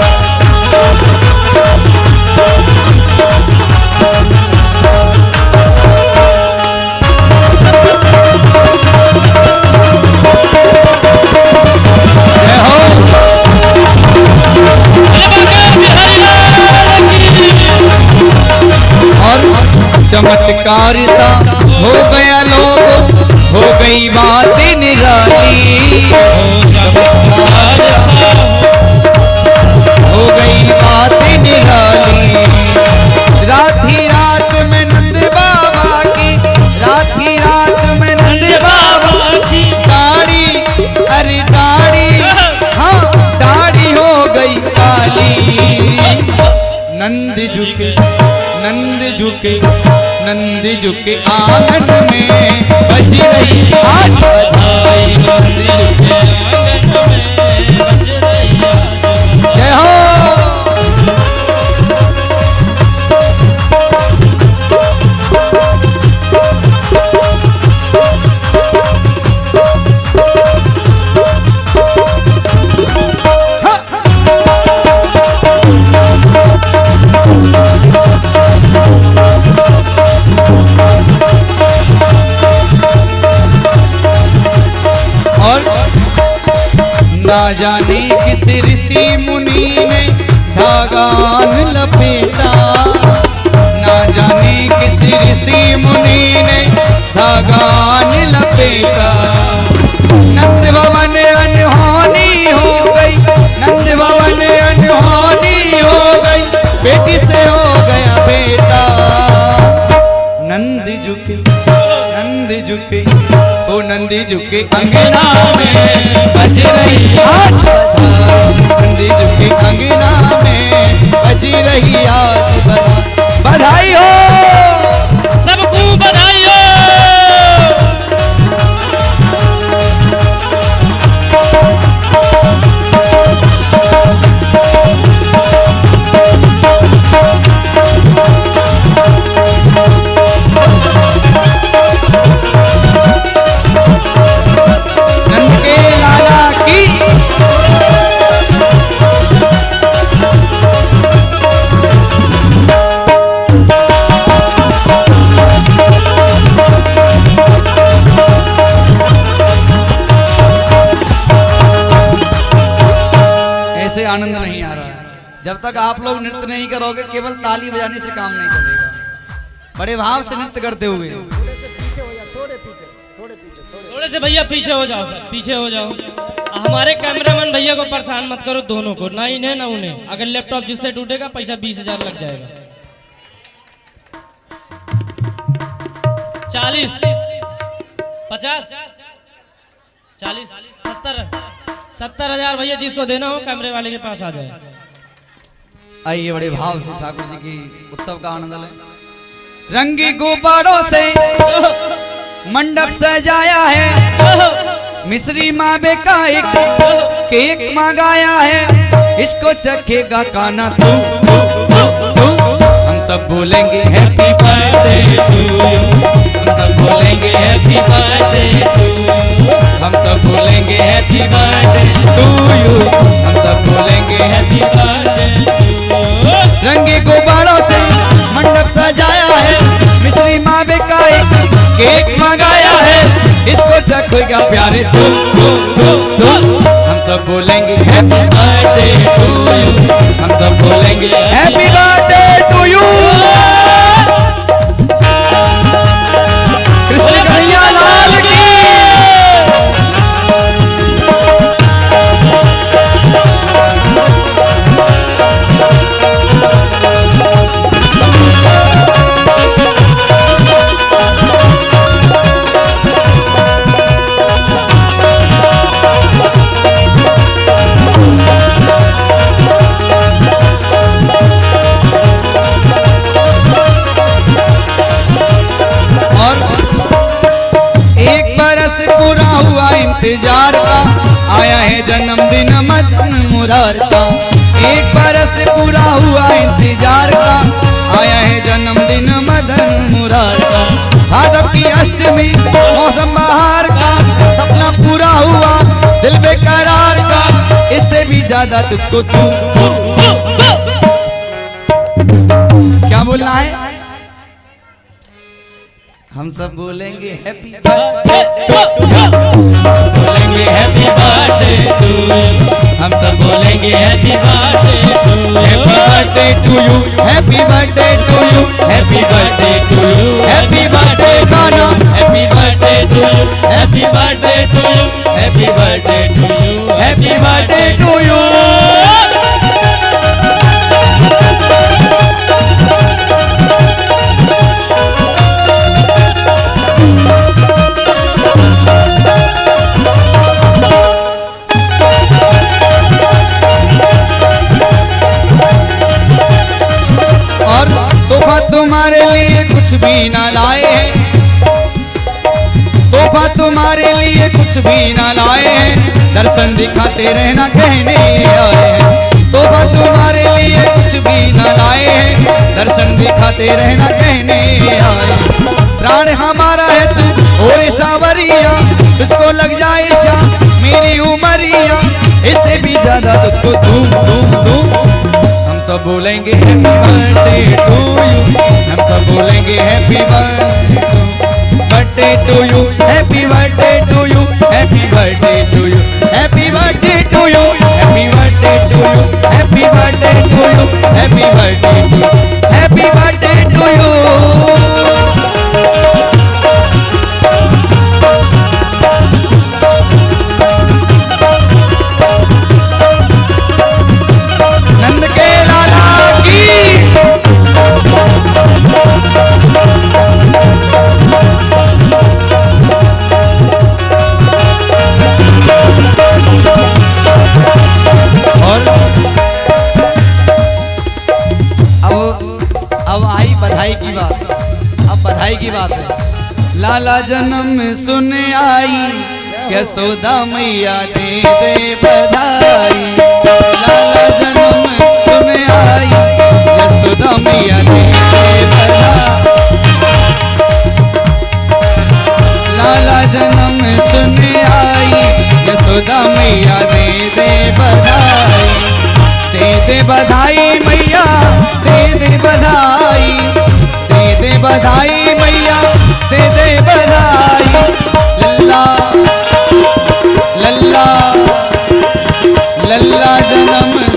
हो। और चमत्कार सा हो गया लोग, हो गई बात निराली। हो गई बात निराली। रात ही रात में नंद बाबा की, रात ही रात में नंद बाबा की दाढ़ी, अरे दाढ़ी, हाँ दाढ़ी हो गई काली। नंद झुके नंद झुके आंगन में बज रही आज बधाई। नंद झुके आंगन में बज रही आज। जय हो। ना जाने किस ऋषि मुनि ने धागान लपेटा। ना जाने किस ऋषि मुनि ने धागान लपेटा। नंद भवन अनहोनी हो गई, नंद भवन अनहोनी हो गई, बेटी से हो गया बेटा। नंद झुके ओ नंद झुके अंगना में बज रही आज बधाई। नंद झुके अंगना में बज रही आज बधाई हो। सबको बधाई हो। ऐसे आनंद नहीं आ रहा है। जब तक आप लोग नृत्य नहीं करोगे, केवल ताली बजाने से काम नहीं चलेगा। बड़े भाव से नृत्य करते हुए थोड़े से भैया पीछे हो जाओ सर, पीछे हो जाओ। हमारे कैमरामैन भैया को परेशान मत करो, दोनों को, ना इन्हें ना उन्हें। अगर लैपटॉप जिससे टूटेगा पैसा 20,000 लग जाएगा। 40 50 40 70,000 भैया, जिसको देना हो कैमरे वाले के पास आ जाए। आइए बड़े भाव से ठाकुर जी की उत्सव का आनंद लें। रंगी गुब्बारों से मंडप सजाया है, मिश्री मावे का एक केक मंगाया है, इसको चखेगा काना तू। हम सब बोलेंगे हैप्पी बर्थडे टू यू, हम सब बोलेंगे हैप्पी बर्थडे टू यू, हम सब बोलेंगे हैप्पी बर्थडे टू यू, हम सब बोलेंगे हैप्पी बर्थडे टू यू। रंगे गुब्बारों से मंडप सजाया है, मिश्री मावे का एक केक मंगाया है, इसको चखेगा प्यारे तू। हम सब बोलेंगे हैप्पी बर्थडे टू यू, हम सब बोलेंगे happy birthday to you. Krishna Kanhaiya Lal की। इंतजार का आया है जन्मदिन मदन मुरार का, एक बरस पूरा हुआ इंतजार का, आया है जन्मदिन मदन मुरार का। भादव की अष्टमी मौसम बहार का, सपना पूरा हुआ दिल बेकरार का, इससे भी ज्यादा तुझको तू। क्या बोलना है? हम सब बोलेंगे हैप्पी बोलेंगे हैप्पी बर्थडे टू यू, हम सब बोलेंगे happy birthday to you, happy birthday to you, happy birthday to you, happy birthday to you, happy birthday गाना, happy birthday to you, happy birthday to you, happy birthday to you, happy birthday to you. तुम्हारे लिए कुछ भी ना लाए हैं, तोहफा तुम्हारे लिए कुछ भी ना लाए हैं, दर्शन दिखाते रहना कहने आए हैं। तोहफा तुम्हारे लिए कुछ भी ना लाए हैं, दर्शन दिखाते रहना कहने आए हैं। प्राण हमारा है तू और सावरिया, तुझको लग जाए शाम मेरी उमरिया, इससे भी ज्यादा तुझको तू। हम सब बोलेंगे हैप्पी बर्थडे टू यू, हम सब बोलेंगे happy birthday to you, happy birthday to you, happy birthday to you, happy birthday to you, happy birthday to you, happy birthday to you, happy birthday to you, happy birthday to you. Nand के लाला की। और अब आई बधाई की बात। अब बधाई की बात है। लाला जन्म सुन आई, यशोदा मैया दे दे बधाई। लाला जन्म सुन आई, यशोदा मैया दे दे बधाई। लाला जन्म सुन आई, यशोदा मैया दे दे बधाई। दे दे बधाई मैया, दे दे बधाई, दे दे बधाई मैया, दे दे बधाई। लल्ला लल्ला लल्ला जन्म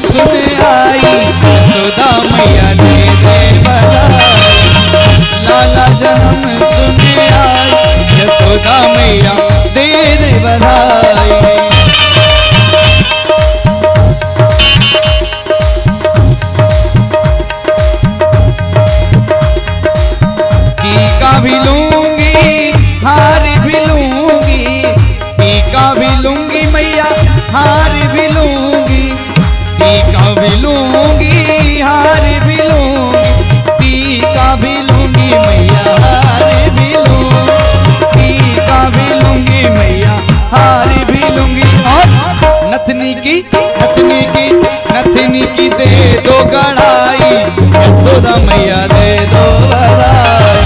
मैया दे दे बधाई, लाला जन्म सुन आई, यशोदा मैया दे दे बधाई। टीका भी लूंगी हार भी लूंगी, टीका भी लूंगी मैया हार भी लूंगी, टीका भी लूंगी हार भी लूंगी, टीका भी लूंगी मैया हार भी लूंगी, टीका भी लूंगी मैया हार भी लूंगी। और नथनी की नथनी की नथनी की दे दो गड़ाई, यशोदा मैया दे दो बधाई,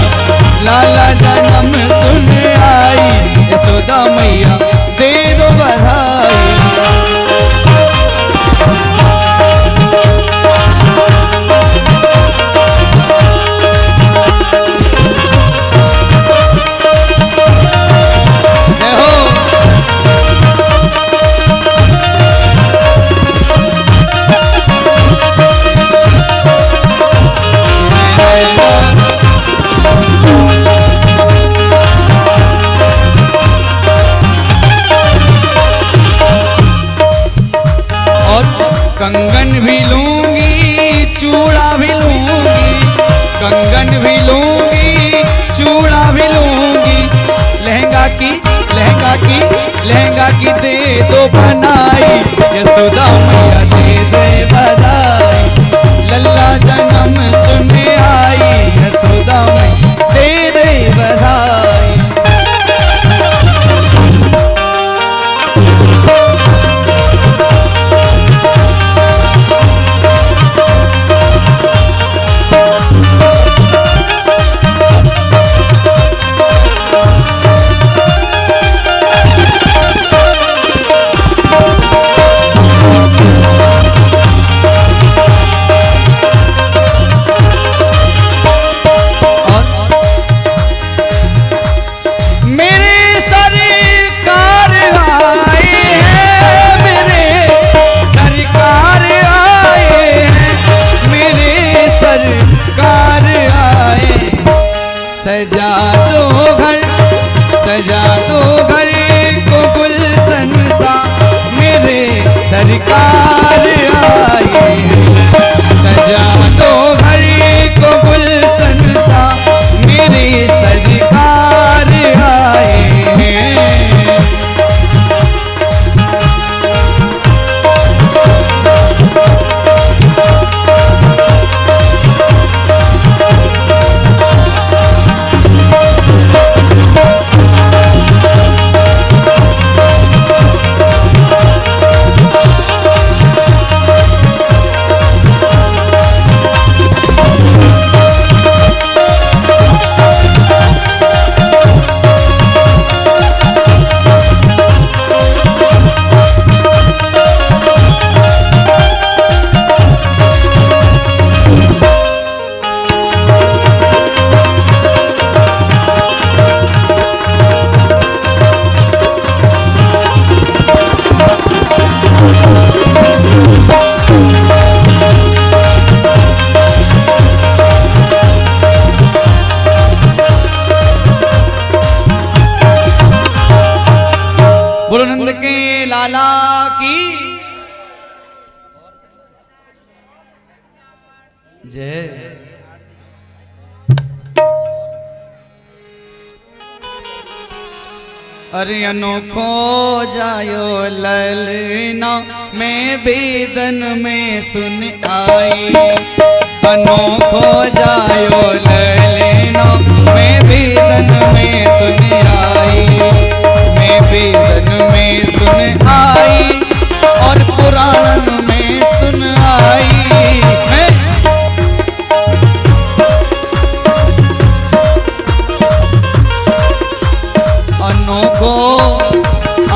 लाला जन्म सुन आई, यशोदा मैया दे दो बधाई। जय हो। और कंगन भी लूंगी चूड़ा भी लूंगी, कंगन भी लूंगी चूड़ा भी लूंगी, लहंगा की लहंगा की लहंगा की दे दो बनाई, यशोदा मैया दे दे बधाई, लल्ला जन्म सुन आई, यशोदा मैया दे दे बधाई। सजा दो घर सजा दो घर को गुलशन सा, मेरे सरकार आए, सजा दो घर को गुलशन सा, मेरे सरकार आए। बोलो नंद के लाला की जय। अरे अनोखो जायो ललना मैं बेदन में सुन आई, अनोखो जायो ललना मैं बेदन में सुन आई, मैं बेदन में सुन आई और पुराण में सुन आई। मैं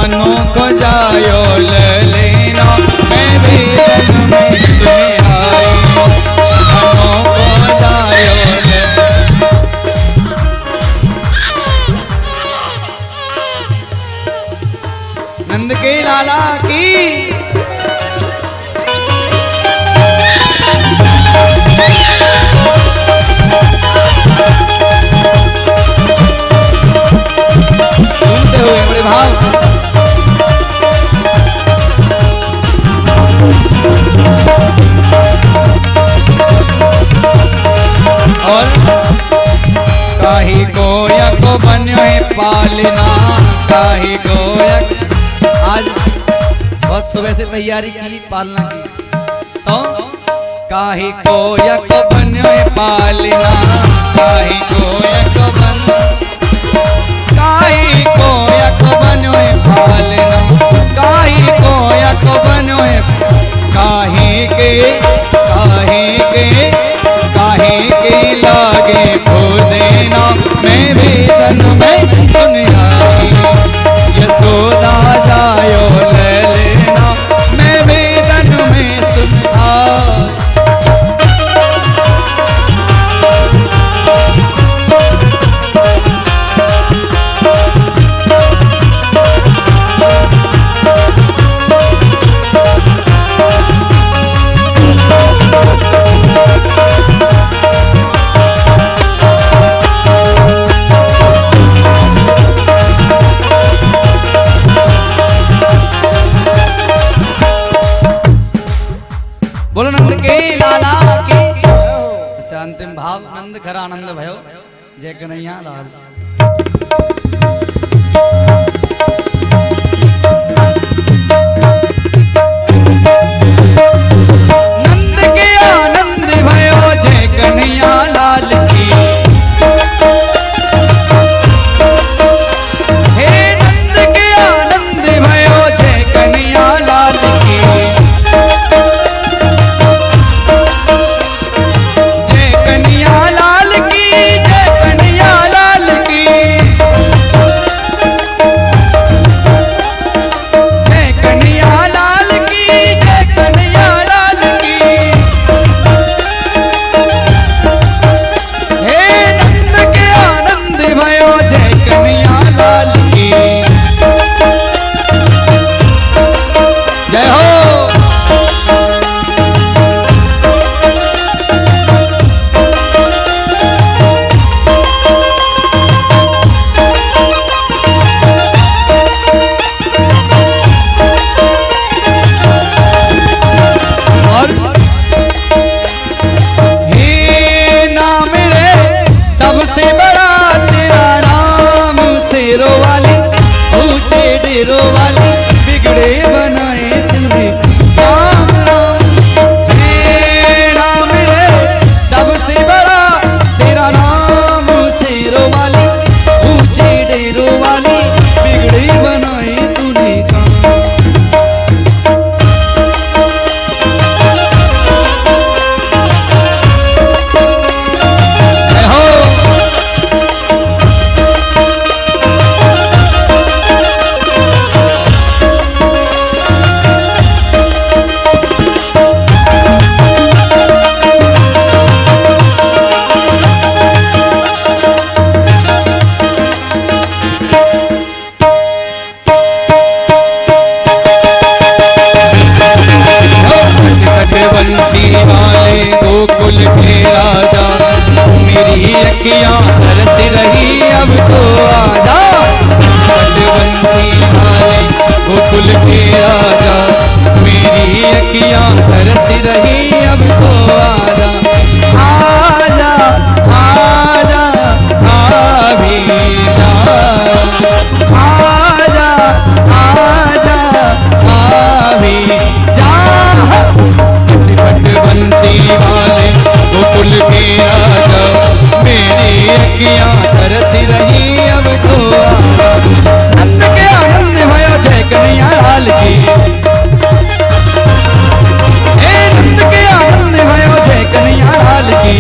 अनोखो जायो ललना मैं बेदन में सुन आई, अनोखो जायो पालना काहे को आज बहुत सुबह से तैयारी की पालना की तो काहे को बनो पालना काहे को बन काहे को बनो पालना काहे को बनो काहे के लागे खो देना मैं वेदन में सुन आई यशोदा जायो ले लेना मैं वेदन में सुन आई बोलो नंद के लाला के अच्छा अंतिम भाव नंद खरा आनंद भयो जय कन्हैया लाल नंद के आनंद भयो जय कन्हैया लाल की हे नंद के आनंद भयो जय कन्हैया लाल की रो वाली बिगड़े बनाए तूने राम राम हे राम रे सबसे बड़ा तेरा नाम शेरों वाली ऊंचे डेरों वाली बिगड़े बनाए तूने बंसी वाले गोकुल के राजा मेरी अखियां तरस रही अब तो आजा बंसी वाले गोकुल के राजा मेरी अखियां तरस रही अब तो आजा आजा आजा आभी जा आजा आजा आभी जा बंसी वाले गोकुल के राजा मेरी अखियां तरस रही अब तो नंद के आनंद भयो जय कन्हैया लाल की हे नंद के आनंद भयो जय कन्हैया लाल की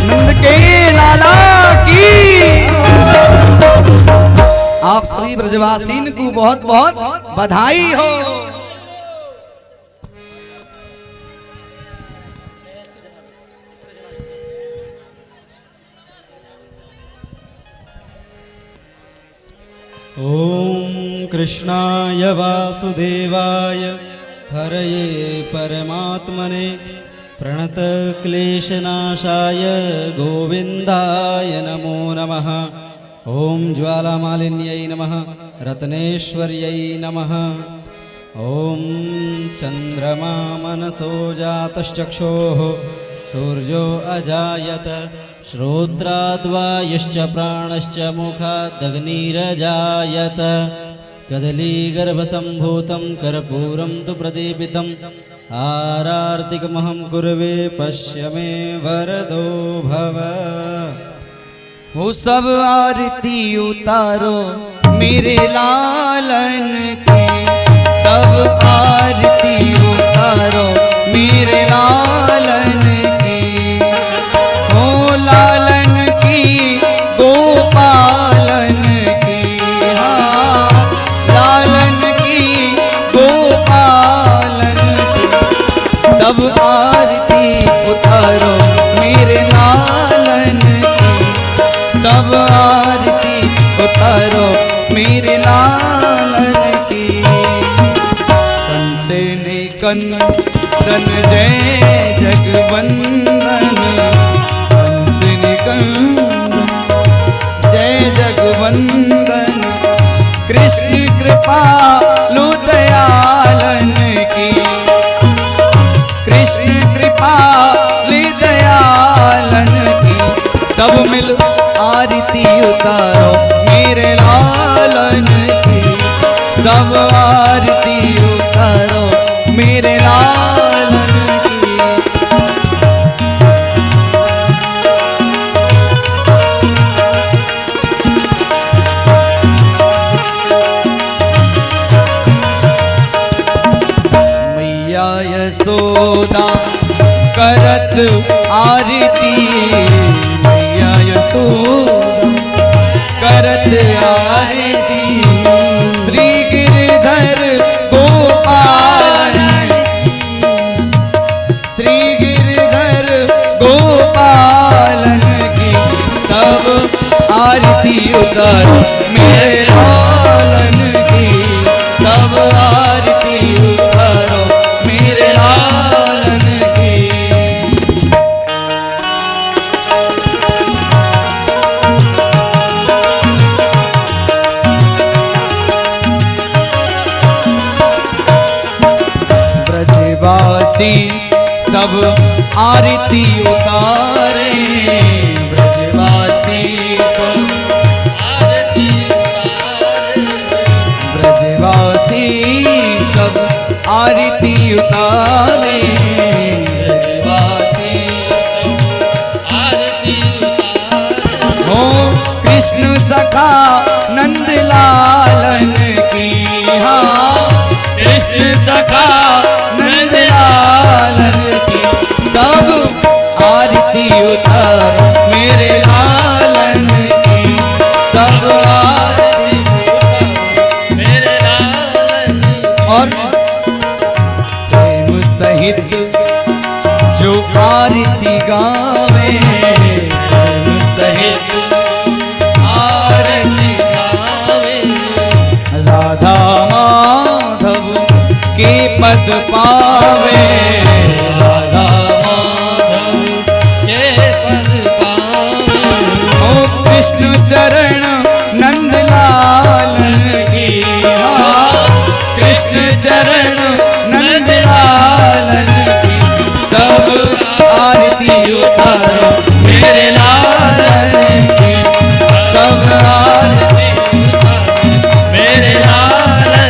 नंद के लाला की आप सभी ब्रजवासीन को बहुत बहुत बधाई हो। ओम कृष्णाय वासुदेवाय हरये परमात्मने प्रणतक्लेशनाशाय गोविन्दाय नमो नमः। ओम ज्वालामालिन्यै नमः, रत्नेश्वर्यै नमः। ओम चंद्रमा मनसो जातश्चक्षुः सूर्यो अजायत श्रोत्राद्वायुश्च प्राणश्च मुखादग्निरजायत कदलीगर्भसम्भूतं कर्पूरं तु प्रदीपितम् आरार्तिकमहं कुर्वे पश्य मे वरदो भव। हो सब आरती उतारो मेरे लालन की, सब आरती उतारो मेरे लालन की। हो लालन की गोपालन की, हाँ लालन की गोपालन की। सब आरती उतारो मेरे लालन की, सब आरती उतारो मेरे लालन की। कंस ने कंदन जय जगवंदन, कंस ने कंदन जय जगवंदन। कृष्ण कृपा लु दयालन की, कृष्ण कृपा लु दयालन की। सब मिल आरती उतारो मेरे लालन की, सब आरती उतारो मेरे लालन की। मैया यशोदा करत आरती, मैया यशोदा करत आरती। श्री गिरधर गोपालन, श्री गिरधर गोपालन की। सब आरती उतारो मेरे लालन की, सब आरती उतारो मेरे लालन की। ब्रजवासी सब आरती उतारे, ब्रजवासी सब आरती उतारे। ब्रजवासी सब आरती उतारे, ब्रजवासी सब आरती उतारे। हो कृष्ण सखा नंद लालन की, हाँ कृष्ण सखा नंद लालन की। सब आरती उतारो मेरे लालन की, सब आरती उतारो मेरे लालन की। और प्रेम सहित जो आरती गावे, प्रेम सहित आरती गावे। राधा माधव के पद पावे, राधा माधव के पद पावे। ओ कृष्ण चरण नंद लालन की, हाँ कृष्ण चरण नंद लालन की। सब आरती उतारो मेरे लालन की, सब आरती मेरे लालन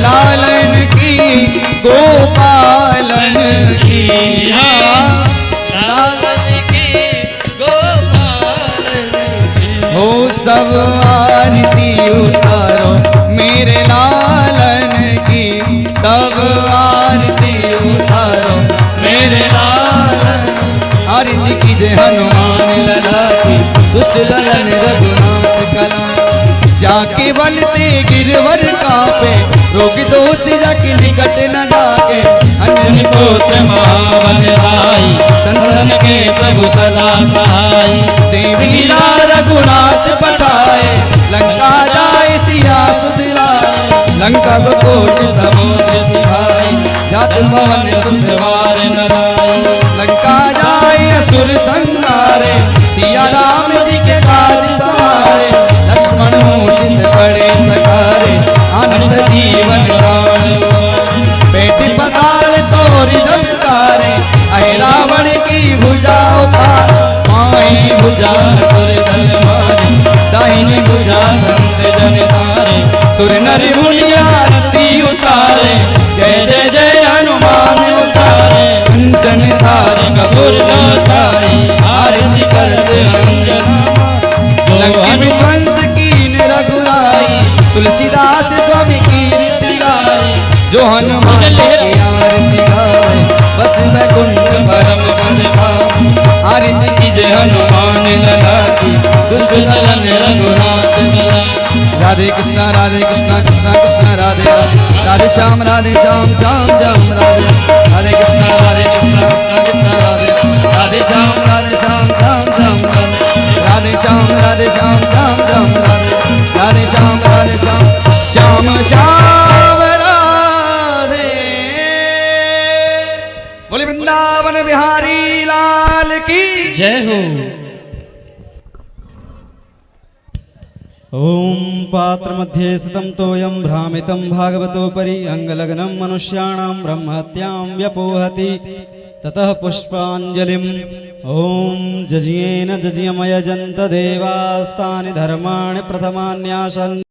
लालन की गोपालन की, हाँ लालन की गोपालन की। हो सब आरती उतारो मेरे लालन की, सब आरती उतारो मेरे लालन। आरती कीजिए हनुमान लला की, दुष्ट ललन रघुनाथ कला। जाके बलते गिरवर कापे, रोग दोष जाके निकट न जाके। अंजनी पुत्र महाबल भाई, संतन के प्रभु सदा सहाय। देवी लीला रघुनाथ पठाए, लंका जाए सिया सुध लाए। लंका को कोट समुद्र सिधाए, जात भवन सुंदरवार नराय। लंका जाए असुर संहारे, सिया राम जी के काज सवारे। लक्ष्मण मूर्छित पड़े सकारे, आनस जीवन प्राण। बेटी पताल तोरी जब तारे, अहि रावण की भुजा उतार। माई हरि मुनि आरती उतारे, जय जय जय हनुमान उतारे, कंचन धारी कपूर लोचारी, आरती करते अंजना लंका विध्वंस कीन रघुराई, तुलसीदास कवि कीर्ति गाई, जो हनुमान की आरती गाए, बस मैं कुंज परम पद पाऊं, आरती कीजे हनुमान लला की, दुष्ट दलन रघुनाथ गला। राधे कृष्णा कृष्णा कृष्णा राधे राधे, राधे श्याम श्याम श्याम राधे, राधे कृष्णा कृष्णा कृष्णा राधे, राधे श्याम श्याम श्याम राधे, राधे श्याम श्याम श्याम राधे, राधे श्याम श्याम श्याम राधे। बोले वृंदावन बिहारी लाल की जय हो। ओम पात्र मध्ये स्थितं तोयं भ्रामितं भागवतोपरि, अंगलग्नं मनुष्याणां ब्रह्महत्यां व्यपोहति, ततः पुष्पाञ्जलिं ओम जजियेन जजियमयजन्त देवास्तानि धर्माणि प्रथमान्यासन्।